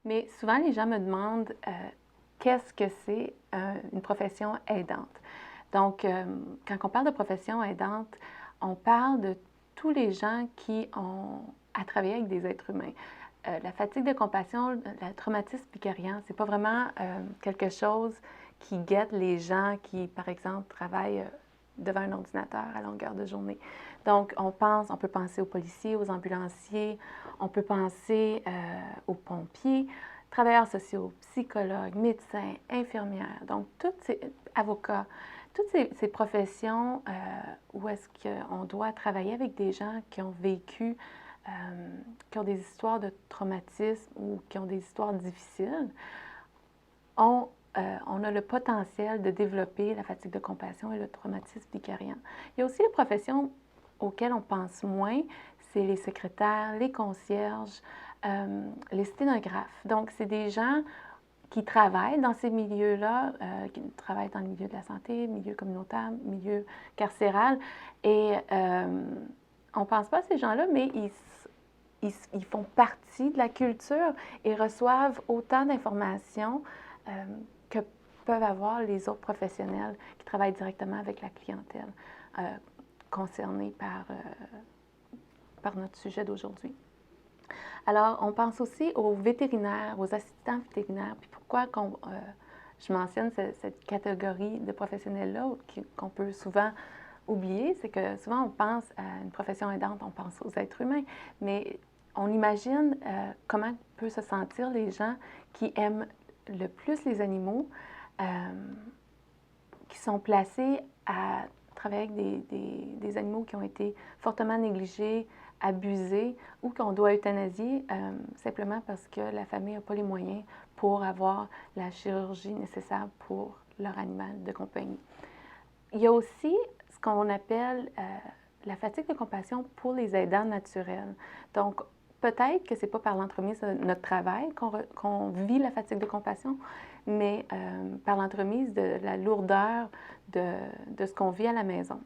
Mais souvent, les gens me demandent qu'est-ce que c'est une profession aidante. Donc, quand on parle de profession aidante, on parle de tous les gens qui ont à travailler avec des êtres humains. La fatigue de compassion, le traumatisme vicariant, c'est pas vraiment quelque chose qui guette les gens qui, par exemple, travaillent devant un ordinateur à longueur de journée. Donc, on peut penser aux policiers, aux ambulanciers, on peut penser aux pompiers, travailleurs sociaux, psychologues, médecins, infirmières, donc toutes ces avocats, toutes ces professions où est-ce qu'on doit travailler avec des gens qui ont vécu, qui ont des histoires de traumatisme ou qui ont des histoires difficiles, on a le potentiel de développer la fatigue de compassion et le traumatisme vicariant. Il y a aussi les professions auxquelles on pense moins, c'est les secrétaires, les concierges, les sténographes. Donc, c'est des gens qui travaillent dans ces milieux-là, qui travaillent dans le milieu de la santé, milieu communautaire, milieu carcéral. Et on ne pense pas à ces gens-là, mais ils font partie de la culture et reçoivent autant d'informations que peuvent avoir les autres professionnels qui travaillent directement avec la clientèle concernée par notre sujet d'aujourd'hui. Alors, on pense aussi aux vétérinaires, aux assistants vétérinaires. Puis pourquoi je mentionne cette catégorie de professionnels-là qu'on peut souvent oublier, c'est que souvent on pense à une profession aidante, on pense aux êtres humains, mais on imagine comment peuvent se sentir les gens qui aiment le plus les animaux, qui sont placés à travailler avec des animaux qui ont été fortement négligés, abusés ou qu'on doit euthanasier simplement parce que la famille n'a pas les moyens pour avoir la chirurgie nécessaire pour leur animal de compagnie. Il y a aussi ce qu'on appelle la fatigue de compassion pour les aidants naturels. Donc, peut-être que ce n'est pas par l'entremise de notre travail qu'on vit la fatigue de compassion, mais par l'entremise de la lourdeur de ce qu'on vit à la maison.